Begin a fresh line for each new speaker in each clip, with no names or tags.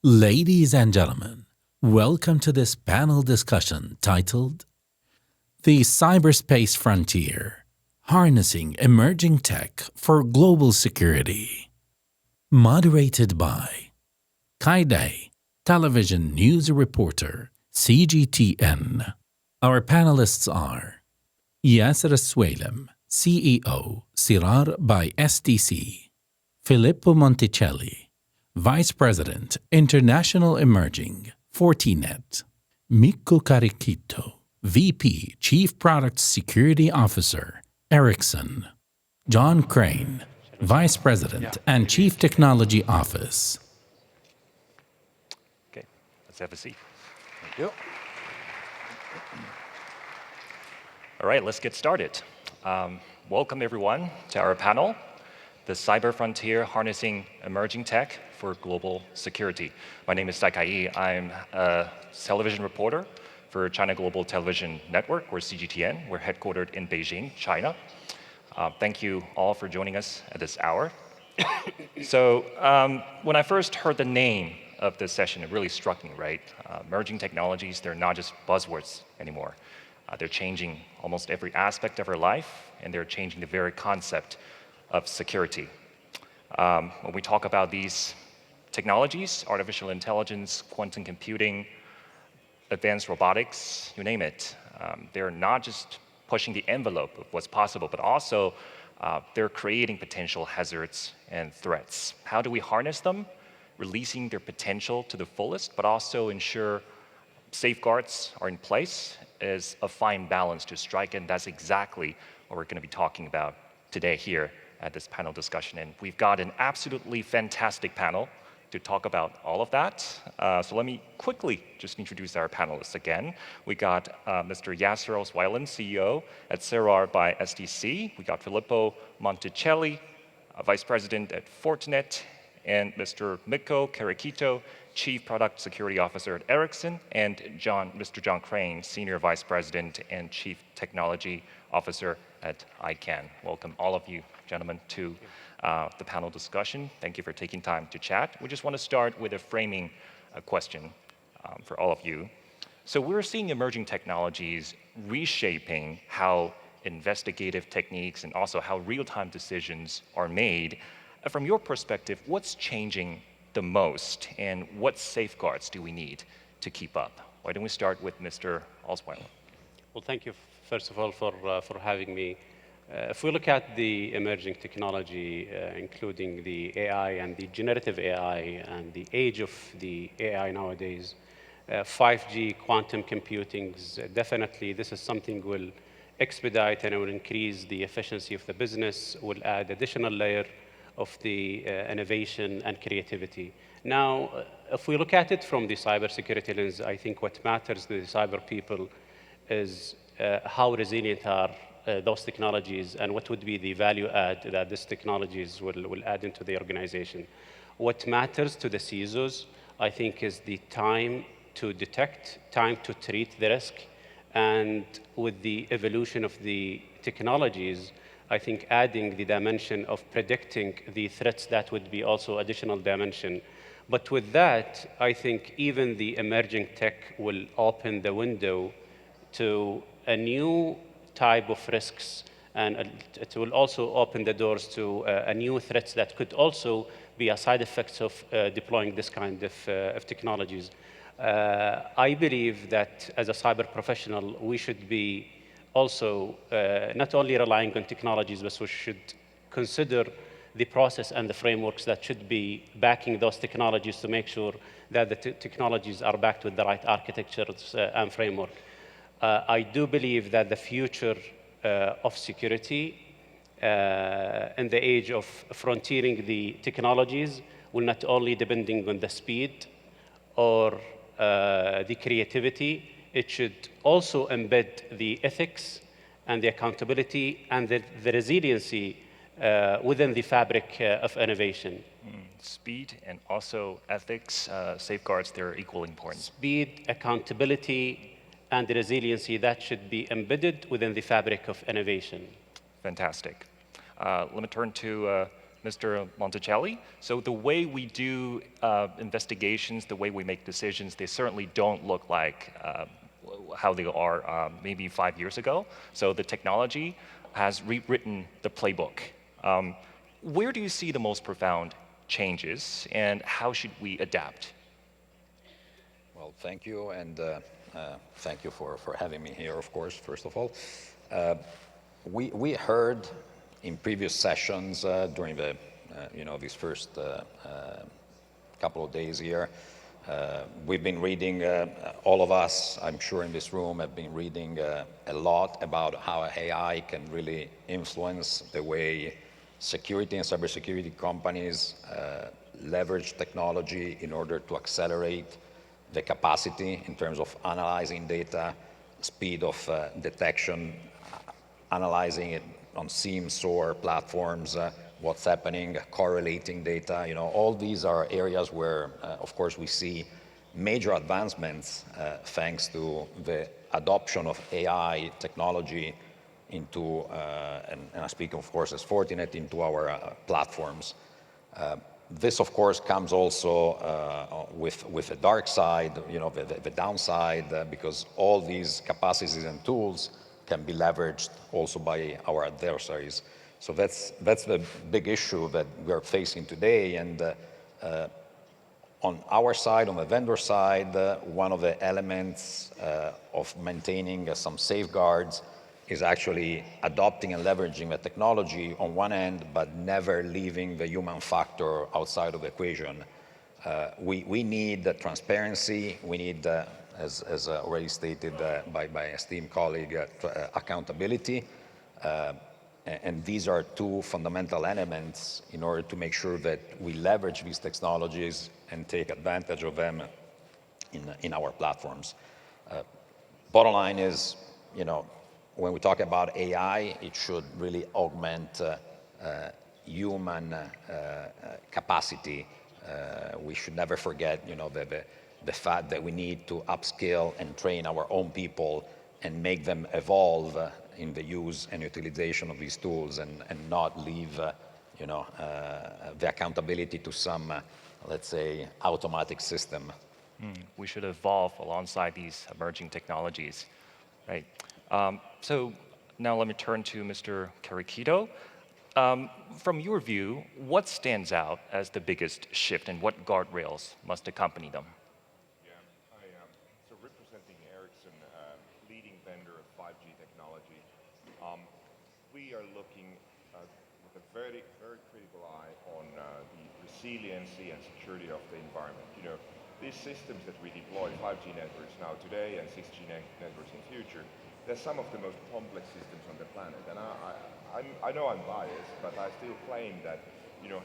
Ladies and gentlemen, welcome to this panel discussion titled The Cyberspace Frontier, Harnessing Emerging Tech for Global Security. Moderated by Kaide, television news reporter, CGTN. Our panelists are Yasser Alswailem, CEO, Sirar by STC, Filippo Monticelli, Vice President, International Emerging, Fortinet, Mikko Karikytö, VP, Chief Product Security Officer, Ericsson, John Crain, Vice President and Chief Technology Office.
Okay, let's have a seat.
Thank you.
All right, let's get started. Welcome everyone to our panel, The Cyber Frontier, Harnessing Emerging Tech for Global Security. My name is Kai. I'm a television reporter for China Global Television Network, or CGTN. We're headquartered in Beijing, China. Thank you all for joining us at this hour. So when I first heard the name of this session, it really struck me, right? Emerging technologies, they're not just buzzwords anymore. They're changing almost every aspect of our life, and they're changing the very concept of security. When we talk about these technologies, artificial intelligence, quantum computing, advanced robotics, you name it, they're not just pushing the envelope of what's possible, but also they're creating potential hazards and threats. How do we harness them? Releasing their potential to the fullest, but also ensure safeguards are in place is a fine balance to strike, and that's exactly what we're going to be talking about today here at this panel discussion. And we've got an absolutely fantastic panel to talk about all of that. So let me quickly just introduce our panelists again. We got Mr. Yasser Alswailem, CEO at Sirar by STC. We got Filippo Monticelli, Vice President at Fortinet, and Mr. Mikko Karikytö, Chief Product Security Officer at Ericsson, and Mr. John Crain, Senior Vice President and Chief Technology Officer at ICANN. Welcome all of you, gentlemen, to the panel discussion. Thank you for taking time to chat. We just want to start with a framing question for all of you. So we're seeing emerging technologies reshaping how investigative techniques and also how real-time decisions are made. From your perspective, what's changing the most, and what safeguards do we need to keep up? Why don't we start with Mr. Alswailem?
Well, thank you, first of all, for having me. If we look at the emerging technology, including the AI and the generative AI and the age of the AI nowadays, 5G, quantum computing, definitely this is something will expedite and will increase the efficiency of the business, will add additional layer of the innovation and creativity. Now, if we look at it from the cybersecurity lens, I think what matters to the cyber people is how resilient are those technologies and what would be the value add that these technologies will add into the organization. What matters to the CISOs, I think, is the time to detect, time to treat the risk, and with the evolution of the technologies, I think adding the dimension of predicting the threats, that would be also additional dimension. But with that, I think even the emerging tech will open the window to a new type of risks, and it will also open the doors to a new threats that could also be a side effect of deploying this kind of technologies. I believe that as a cyber professional, we should be also not only relying on technologies, but we should consider the process and the frameworks that should be backing those technologies to make sure that the technologies are backed with the right architectures and framework. I do believe that the future of security in the age of frontiering the technologies will not only depending on the speed or the creativity, it should also embed the ethics and the accountability and the resiliency within the fabric of innovation.
Speed and also ethics, safeguards, they're equally important.
Speed, accountability, and the resiliency that should be embedded within the fabric of innovation.
Fantastic. Let me turn to Mr. Monticelli. So the way we do investigations, the way we make decisions, they certainly don't look like how they are maybe 5 years ago. So the technology has rewritten the playbook. Where do you see the most profound changes, and how should we adapt?
Well, thank you, and thank you for having me here, of course, first of all. We heard in previous sessions during the, these first couple of days here, we've been reading, all of us, I'm sure in this room, have been reading a lot about how AI can really influence the way security and cybersecurity companies leverage technology in order to accelerate the capacity in terms of analyzing data, speed of detection, analyzing it on SIEM, SOAR platforms, what's happening, correlating data. All these are areas where, of course, we see major advancements thanks to the adoption of AI technology into, and I speak, of course, as Fortinet, into our platforms. This, of course, comes also with a dark side, the downside, because all these capacities and tools can be leveraged also by our adversaries. So that's the big issue that we're facing today. And on our side, on the vendor side, one of the elements of maintaining some safeguards is actually adopting and leveraging the technology on one end, but never leaving the human factor outside of the equation. We need transparency. We need, as already stated by my esteemed colleague, accountability. And these are two fundamental elements in order to make sure that we leverage these technologies and take advantage of them in our platforms. Bottom line is, when we talk about AI, it should really augment human capacity. We should never forget, the fact that we need to upskill and train our own people and make them evolve in the use and utilization of these tools, and not leave, the accountability to some, let's say, automatic system.
We should evolve alongside these emerging technologies, right? So now let me turn to Mr. Karikytö. From your view, what stands out as the biggest shift, and what guardrails must accompany them?
So representing Ericsson, leading vendor of 5G technology, we are looking with a very, very critical eye on the resiliency and security of the environment. These systems that we deploy, 5G networks now today and 6G networks in future, they're some of the most complex systems on the planet. And I know I'm biased, but I still claim that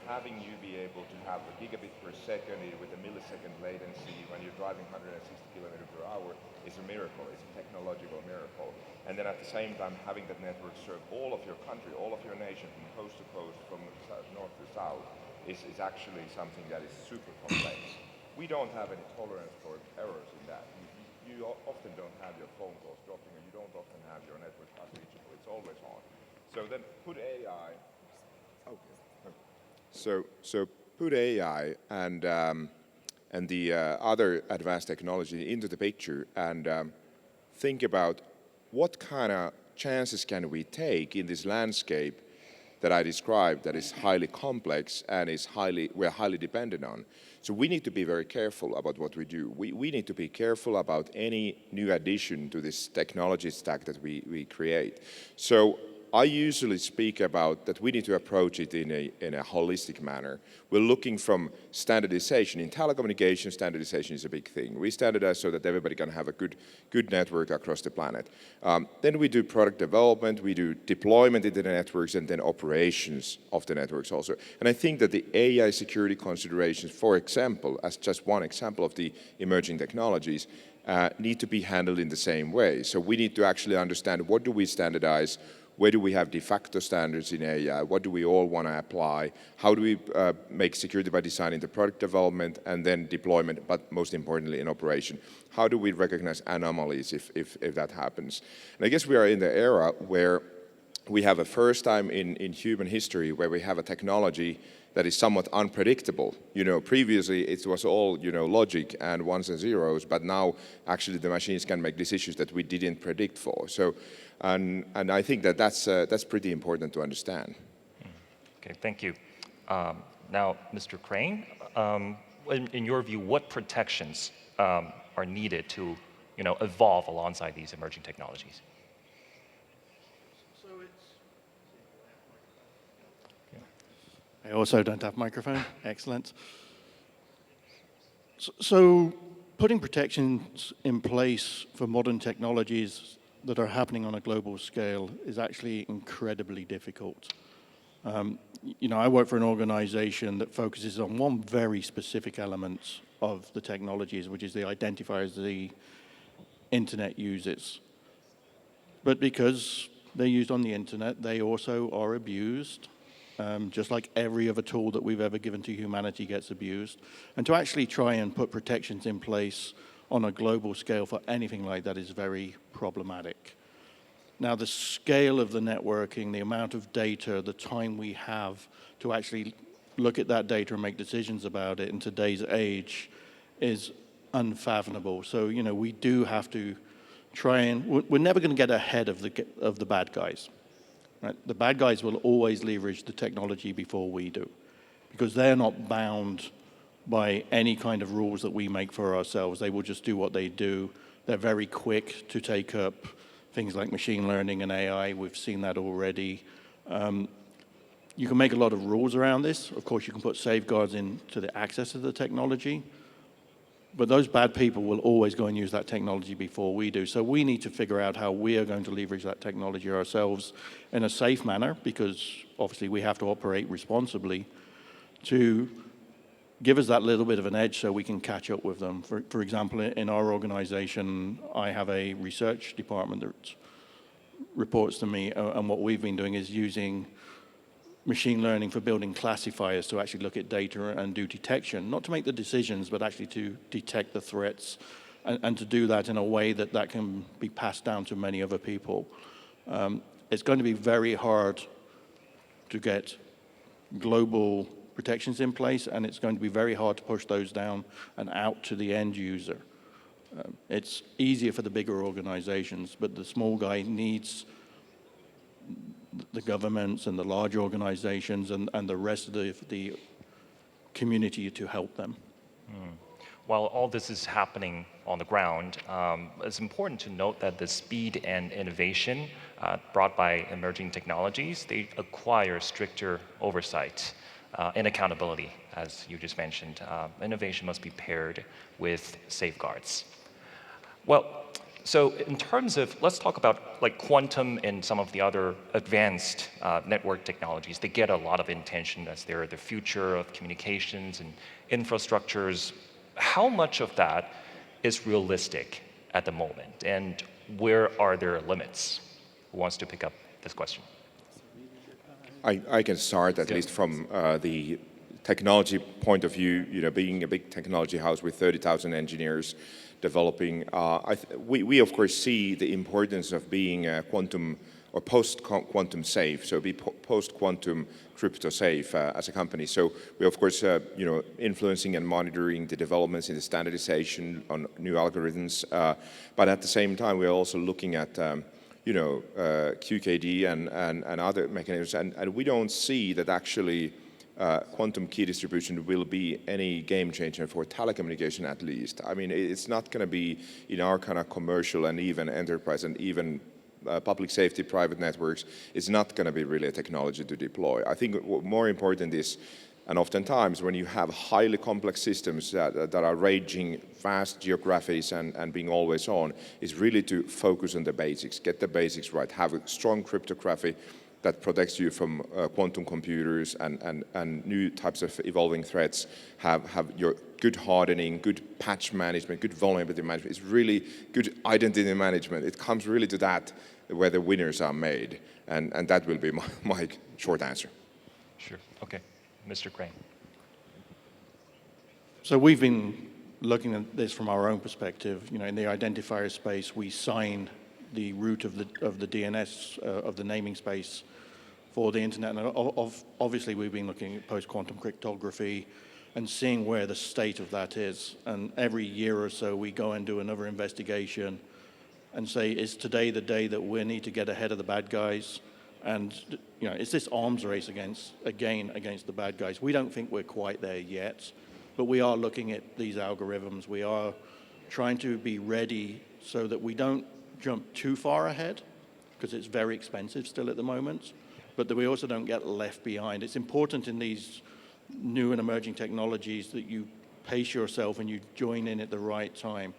having you be able to have a gigabit per second with a millisecond latency when you're driving 160 kilometers per hour is a miracle. It's a technological miracle. And then at the same time, having that network serve all of your country, all of your nation, from coast to coast, from north to south, is actually something that is super complex. We don't have any tolerance for errors in that. You often don't have your phone calls dropping, and you don't often have your network not reachable. It's always on. So then put AI. So put AI and the other advanced technology into the picture, and think about what kind of chances can we take in this landscape that I described, that is highly complex and we're highly dependent on. So we need to be very careful about what we do. We need to be careful about any new addition to this technology stack that we create. So I usually speak about that we need to approach it in a holistic manner. We're looking from standardization. In telecommunications, standardization is a big thing. We standardize so that everybody can have a good network across the planet. Then we do product development, we do deployment into the networks, and then operations of the networks also. And I think that the AI security considerations, for example, as just one example of the emerging technologies, need to be handled in the same way. So we need to actually understand, what do we standardize? Where do we have de facto standards in AI? What do we all want to apply? How do we make security by design into product development and then deployment, but most importantly in operation? How do we recognize anomalies if that happens? And I guess we are in the era where we have a first time in human history where we have a technology that is somewhat unpredictable. Previously it was all, logic and ones and zeros, but now actually the machines can make decisions that we didn't predict for. So, and I think that's pretty important to understand.
Okay, thank you. Now, Mr. Crain, in your view, what protections are needed to, evolve alongside these emerging technologies?
I also don't have microphone. Excellent. So putting protections in place for modern technologies that are happening on a global scale is actually incredibly difficult. I work for an organization that focuses on one very specific element of the technologies, which is the identifiers the internet uses. But because they're used on the internet, they also are abused. Just like every other tool that we've ever given to humanity gets abused. And to actually try and put protections in place on a global scale for anything like that is very problematic. Now, the scale of the networking, the amount of data, the time we have to actually look at that data and make decisions about it in today's age is unfathomable. So, we do have to try and, we're never going to get ahead of the bad guys. Right? The bad guys will always leverage the technology before we do, because they're not bound by any kind of rules that we make for ourselves. They will just do what they do. They're very quick to take up things like machine learning and AI. We've seen that already. You can make a lot of rules around this. Of course, you can put safeguards into the access of the technology. But those bad people will always go and use that technology before we do. So we need to figure out how we are going to leverage that technology ourselves in a safe manner, because obviously we have to operate responsibly, to give us that little bit of an edge so we can catch up with them. For example, in our organization, I have a research department that reports to me, and what we've been doing is using machine learning for building classifiers to actually look at data and do detection, not to make the decisions, but actually to detect the threats and to do that in a way that can be passed down to many other people. It's going to be very hard to get global protections in place, and it's going to be very hard to push those down and out to the end user. It's easier for the bigger organizations, but the small guy needs the governments and the large organizations and the rest of the community to help them.
While all this is happening on the ground, it's important to note that the speed and innovation brought by emerging technologies, they acquire stricter oversight and accountability, as you just mentioned. Innovation must be paired with safeguards. Well, so in terms of, let's talk about like quantum and some of the other advanced network technologies. They get a lot of attention as they're the future of communications and infrastructures. How much of that is realistic at the moment, and where are there limits? Who wants to pick up this question?
I can start at least from the technology point of view, being a big technology house with 30,000 engineers developing. We of course see the importance of being quantum or post-quantum safe, so be post-quantum crypto safe as a company. So we of course influencing and monitoring the developments in the standardization on new algorithms, but at the same time we're also looking at QKD and other mechanisms, and we don't see that actually quantum key distribution will be any game changer for telecommunication, at least. I mean, it's not going to be in our kind of commercial and even enterprise and even public safety, private networks. It's not going to be really a technology to deploy. I think what more important is, and oftentimes when you have highly complex systems that are ranging vast geographies and being always on, is really to focus on the basics, get the basics right, have a strong cryptography that protects you from quantum computers and new types of evolving threats, have your good hardening, good patch management, good vulnerability management. It's really good identity management. It comes really to that where the winners are made. And that will be my short answer.
Sure, okay. Mr. Crain.
So we've been looking at this from our own perspective. In the identifier space, we sign the root of the DNS of the naming space for the internet. And obviously, we've been looking at post-quantum cryptography and seeing where the state of that is. And every year or so, we go and do another investigation and say, is today the day that we need to get ahead of the bad guys? And is this arms race against the bad guys? We don't think we're quite there yet, but we are looking at these algorithms. We are trying to be ready so that we don't jump too far ahead, because it's very expensive still at the moment, but that we also don't get left behind. It's important in these new and emerging technologies that you pace yourself and you join in at the right time.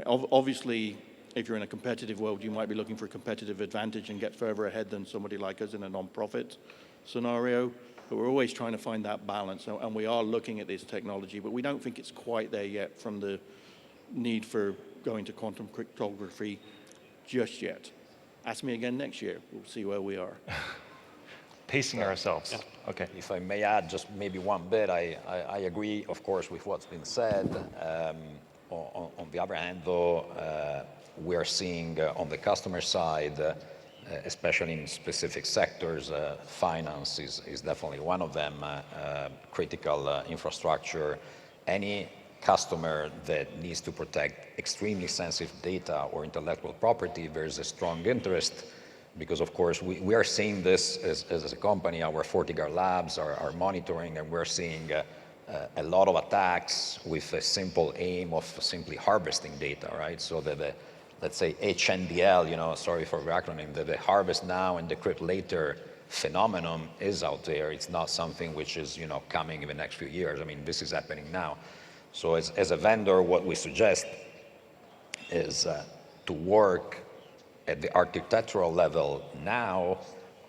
Obviously, if you're in a competitive world, you might be looking for a competitive advantage and get further ahead than somebody like us in a non-profit scenario. But we're always trying to find that balance, and we are looking at this technology, but we don't think it's quite there yet from the need for going to quantum cryptography just yet. Ask me again next year. We'll see where we are.
Pacing ourselves.
Yeah.
Okay.
If I may add just maybe one bit, I agree, of course, with what's been said. On the other hand, though, we are seeing on the customer side, especially in specific sectors, finance is definitely one of them, critical infrastructure. Any customer that needs to protect extremely sensitive data or intellectual property, there's a strong interest, because of course we are seeing this as a company. Our FortiGuard labs are monitoring, and we're seeing a lot of attacks with a simple aim of simply harvesting data, right? So that let's say HNDL, sorry for the acronym, the harvest now and decrypt later phenomenon is out there. It's not something which is coming in the next few years. I mean, this is happening now. So as a vendor, what we suggest is to work at the architectural level now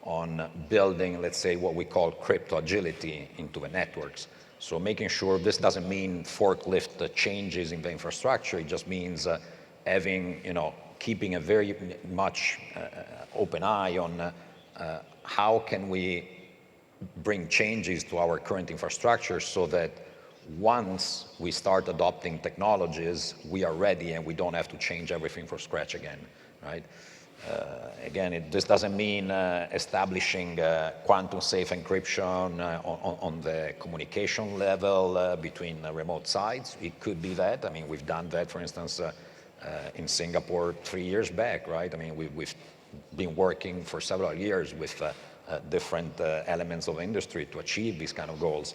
on building, let's say, what we call crypto agility into the networks. So making sure this doesn't mean forklift changes in the infrastructure. It just means having, keeping a very much open eye on how can we bring changes to our current infrastructure so that once we start adopting technologies, we are ready and we don't have to change everything from scratch again, right? Again, this doesn't mean establishing quantum safe encryption on the communication level between remote sites. It could be that. I mean, we've done that, for instance, in Singapore 3 years back, right? I mean, we've been working for several years with different elements of industry to achieve these kind of goals.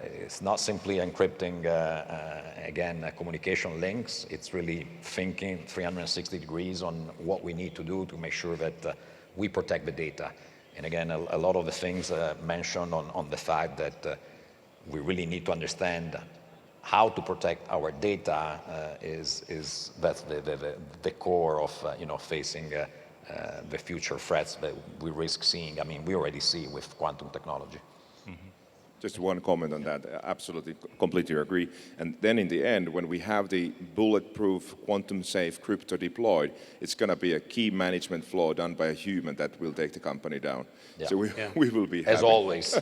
It's not simply encrypting, again, communication links. It's really thinking 360 degrees on what we need to do to make sure that we protect the data. And again, a lot of the things mentioned on the fact that we really need to understand how to protect our data that's the core of facing the future threats that we risk seeing. I mean, we already see with quantum technology.
Just one comment on that. Absolutely, completely agree. And then in the end, when we have the bulletproof, quantum-safe crypto deployed, it's going to be a key management flaw done by a human that will take the company down. Yeah. So we will be
as always.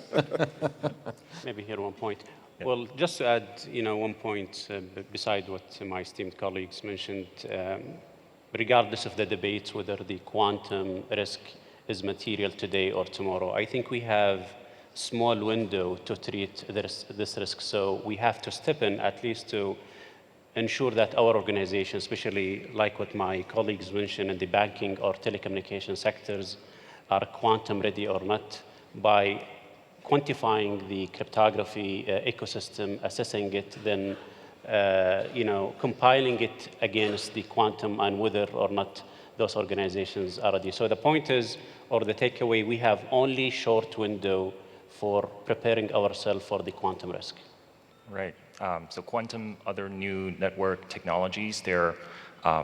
Maybe here one point. Yeah. Well, just to add, one point beside what my esteemed colleagues mentioned, regardless of the debates whether the quantum risk is material today or tomorrow, I think we have small window to treat this risk. So we have to step in at least to ensure that our organization, especially like what my colleagues mentioned in the banking or telecommunication sectors, are quantum ready or not, by quantifying the cryptography ecosystem, assessing it, then compiling it against the quantum and whether or not those organizations are ready. So the point is, or the takeaway, we have only short window for preparing ourselves for the quantum risk.
Right. So quantum, other new network technologies, they're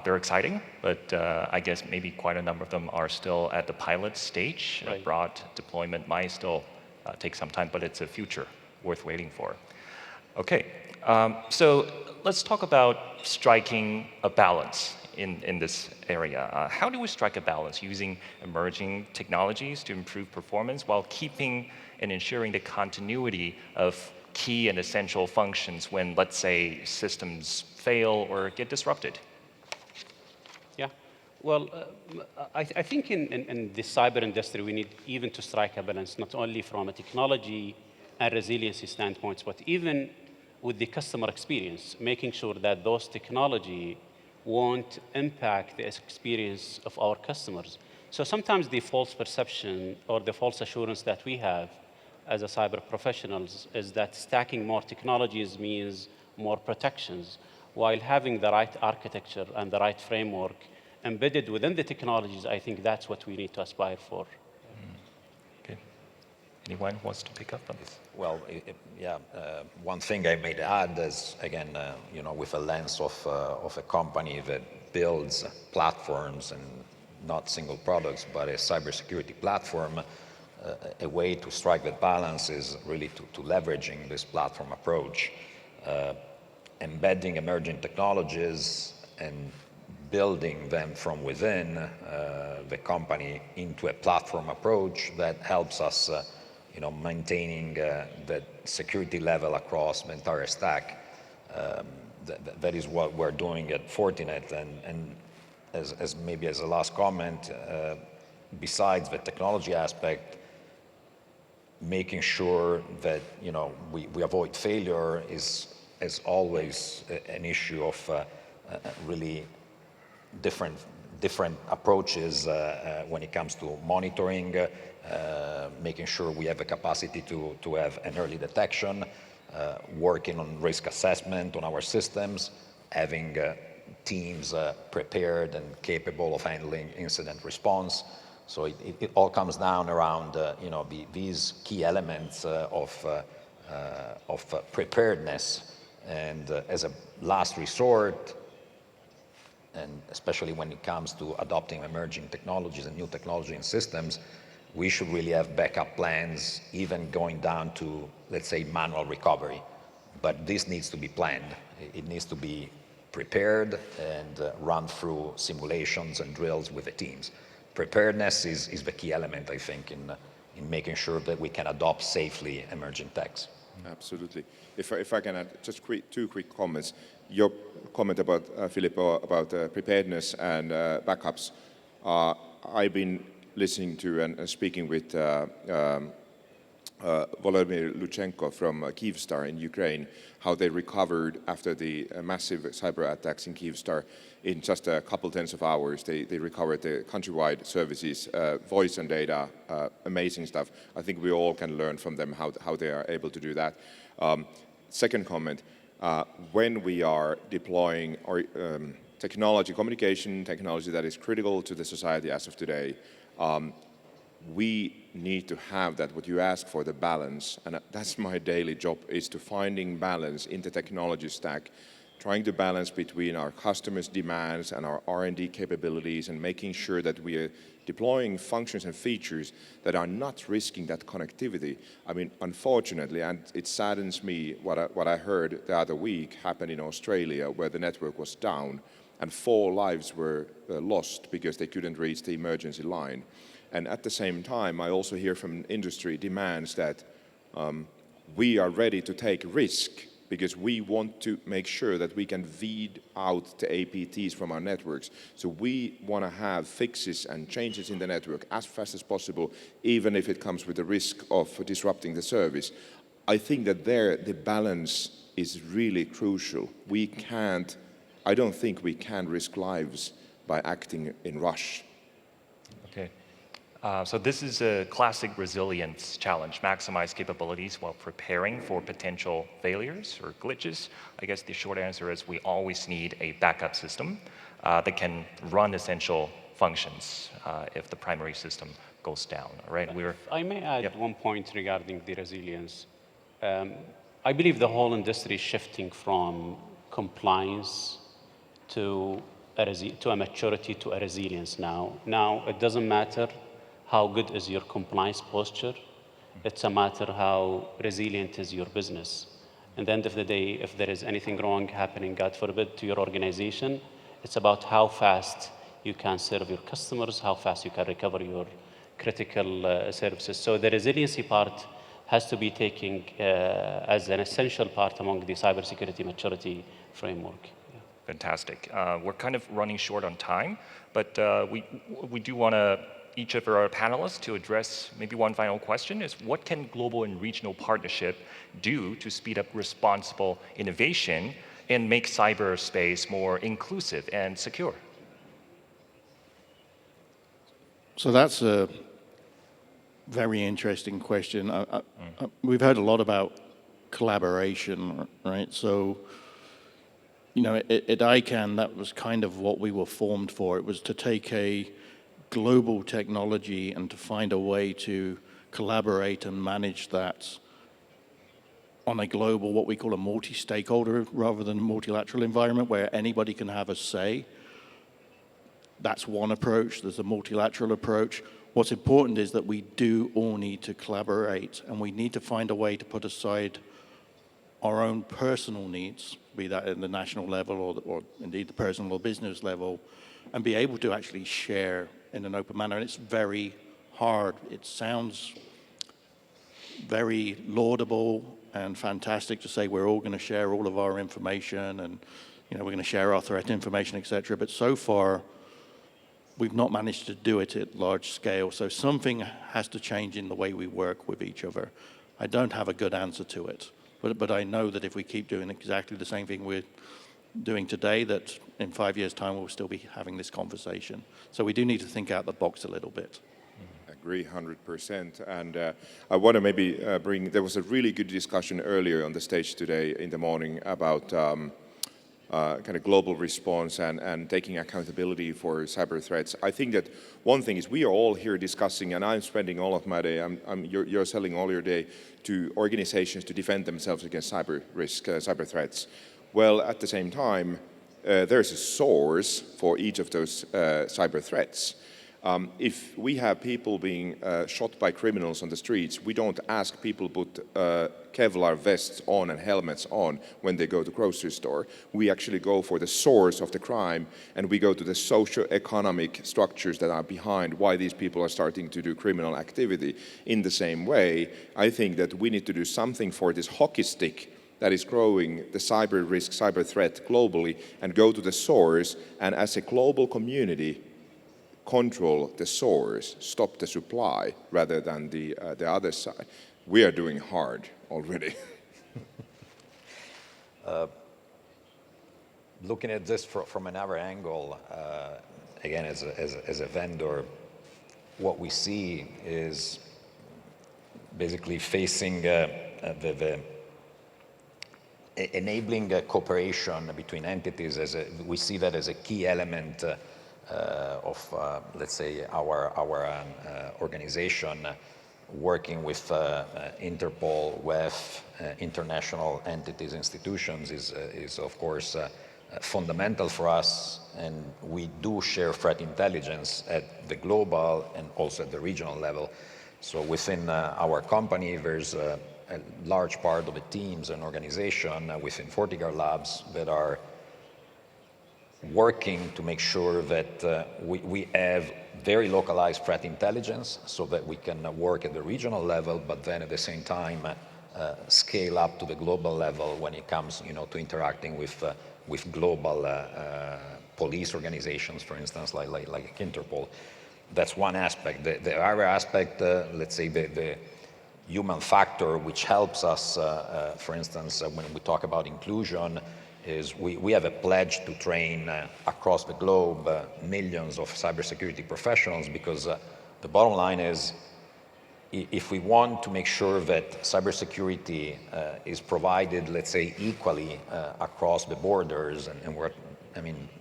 exciting, but I guess maybe quite a number of them are still at the pilot stage. Right. Broad deployment might still take some time, but it's a future worth waiting for. Okay. So let's talk about striking a balance in this area. How do we strike a balance using emerging technologies to improve performance while keeping and ensuring the continuity of key and essential functions when, let's say, systems fail or get disrupted?
Yeah. Well, I think in the cyber industry, we need even to strike a balance, not only from a technology and resiliency standpoints, but even with the customer experience, making sure that those technology won't impact the experience of our customers. So sometimes the false perception or the false assurance that we have as a cyber professionals is that stacking more technologies means more protections, while having the right architecture and the right framework embedded within the technologies, I think that's what we need to aspire for.
Okay. Anyone wants to pick up on this?
Well, one thing I may add is, again, with a lens of a company that builds platforms and not single products, but a cybersecurity platform, a way to strike that balance is really to leveraging this platform approach, embedding emerging technologies and building them from within the company into a platform approach that helps us maintaining the security level across the entire stack. That is what we're doing at Fortinet. And as maybe as a last comment, besides the technology aspect, making sure that we avoid failure is always an issue of really different approaches when it comes to monitoring, making sure we have the capacity to have an early detection, working on risk assessment on our systems, having teams prepared and capable of handling incident response. So it all comes down around these key elements of preparedness. And as a last resort, and especially when it comes to adopting emerging technologies and new technology and systems, we should really have backup plans, even going down to, let's say, manual recovery. But this needs to be planned. It needs to be prepared and run through simulations and drills with the teams. Preparedness is the key element, I think, in making sure that we can adopt safely emerging techs.
Absolutely. If I can add just two quick comments. Your comment about, Filippo, about preparedness and backups. I've been listening to and speaking with Volodymyr Luchenko from Kyivstar in Ukraine, how they recovered after the massive cyber attacks in Kyivstar. In just a couple tens of hours, they recovered the countrywide services, voice and data, amazing stuff. I think we all can learn from them how they are able to do that. Second comment, when we are deploying our technology, communication technology that is critical to the society as of today, we need to have that, what you ask for, the balance. And that's my daily job, is to finding balance in the technology stack, trying to balance between our customers' demands and our R&D capabilities, and making sure that we are deploying functions and features that are not risking that connectivity. I mean, unfortunately, and it saddens me, what I heard the other week happened in Australia, where the network was down and 4 lives were lost because they couldn't reach the emergency line. And at the same time, I also hear from industry demands that we are ready to take risk, because we want to make sure that we can weed out the APTs from our networks. So we want to have fixes and changes in the network as fast as possible, even if it comes with the risk of disrupting the service. I think that the balance is really crucial. I don't think we can risk lives by acting in rush.
Okay. So this is a classic resilience challenge: maximize capabilities while preparing for potential failures or glitches. I guess the short answer is we always need a backup system that can run essential functions if the primary system goes down. All right?
I may add one point regarding the resilience. I believe the whole industry is shifting from compliance to a maturity to a resilience now. Now, it doesn't matter how good is your compliance posture. It's a matter how resilient is your business. At the end of the day, if there is anything wrong happening, God forbid, to your organization, it's about how fast you can serve your customers, how fast you can recover your critical services. So the resiliency part has to be taken as an essential part among the cybersecurity maturity framework.
Fantastic. We're kind of running short on time, but we do want to each of our panelists to address maybe one final question is what can global and regional partnership do to speed up responsible innovation and make cyberspace more inclusive and secure?
So that's a very interesting question. We've heard a lot about collaboration, right? So, you know, at ICANN, that was kind of what we were formed for. It was to take a global technology and to find a way to collaborate and manage that on a global, what we call a multi-stakeholder rather than a multilateral environment where anybody can have a say. That's one approach. There's a multilateral approach. What's important is that we do all need to collaborate, and we need to find a way to put aside our own personal needs, be that at the national level or indeed the personal or business level, and be able to actually share in an open manner. And it's very hard. It sounds very laudable and fantastic to say we're all going to share all of our information and, you know, we're going to share our threat information, etc. But so far, we've not managed to do it at large scale. So something has to change in the way we work with each other. I don't have a good answer to it, but I know that if we keep doing exactly the same thing we're doing today, that in 5 years' time we'll still be having this conversation. So we do need to think out the box a little bit.
Agree 100%. And I want to maybe there was a really good discussion earlier on the stage today in the morning about kind of global response and taking accountability for cyber threats. I think that one thing is we are all here discussing, and I'm spending all of my day, you're selling all your day to organizations to defend themselves against cyber risk, cyber threats. Well, at the same time, there's a source for each of those cyber threats. If we have people being shot by criminals on the streets, we don't ask people to put Kevlar vests on and helmets on when they go to the grocery store. We actually go for the source of the crime, and we go to the socio-economic structures that are behind why these people are starting to do criminal activity. In the same way, I think that we need to do something for this hockey stick that is growing the cyber risk, cyber threat globally, and go to the source, and as a global community, control the source, stop the supply, rather than the other side. We are doing hard already.
Looking at this from another angle, again, as a vendor, what we see is basically facing enabling cooperation between entities. We see that as a key element of, let's say, our organization, working with Interpol, WEF, international entities, institutions is of course fundamental for us, and we do share threat intelligence at the global and also at the regional level. So within our company, there's a large part of the teams and organization within FortiGuard Labs that are working to make sure that we have very localized threat intelligence so that we can work at the regional level, but then at the same time scale up to the global level when it comes, to interacting with global police organizations, for instance, like Interpol. That's one aspect. The other aspect, let's say the human factor, which helps us, for instance, when we talk about inclusion, is we have a pledge to train across the globe millions of cybersecurity professionals, because the bottom line is, if we want to make sure that cybersecurity is provided, let's say, equally across the borders, and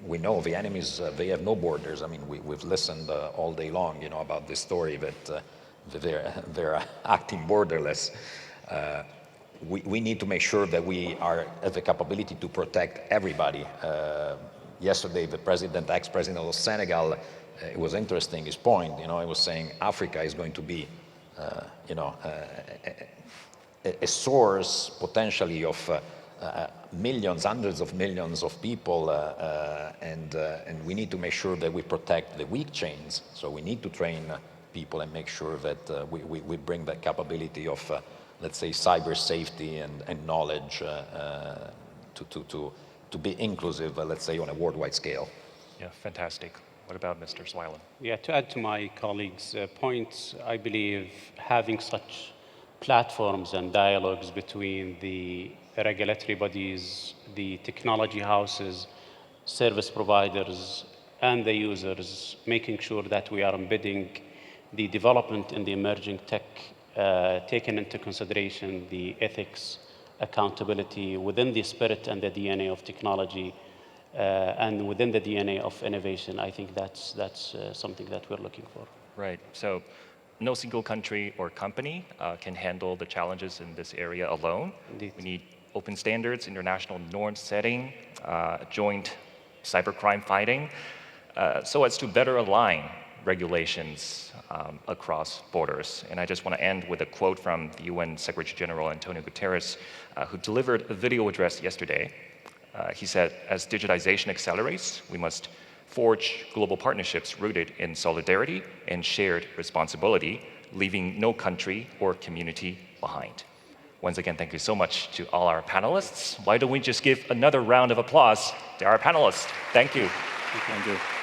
we know the enemies, they have no borders. We've listened all day long, about this story that they're acting borderless. We need to make sure that we have the capability to protect everybody. Yesterday, the ex-president of Senegal, it was interesting, his point, he was saying Africa is going to be, a source potentially of millions, hundreds of millions of people, and we need to make sure that we protect the weak chains. So we need to train people and make sure that we bring that capability of let's say cyber safety and knowledge to to be inclusive, let's say, on a worldwide scale.
Yeah, fantastic. What about Mr. Alswailem?
Yeah, to add to my colleagues' points, I believe having such platforms and dialogues between the regulatory bodies, the technology houses, service providers, and the users, making sure that we are embedding the development in the emerging tech, taking into consideration the ethics, accountability within the spirit and the DNA of technology, and within the DNA of innovation. I think that's something that we're looking for.
Right. So no single country or company can handle the challenges in this area alone.
Indeed.
We need open standards, international norm setting, joint cybercrime fighting, so as to better align regulations across borders. And I just want to end with a quote from the UN Secretary General Antonio Guterres, who delivered a video address yesterday. He said, as digitization accelerates, we must forge global partnerships rooted in solidarity and shared responsibility, leaving no country or community behind. Once again, thank you so much to all our panelists. Why don't we just give another round of applause to our panelists? Thank you.
Thank you.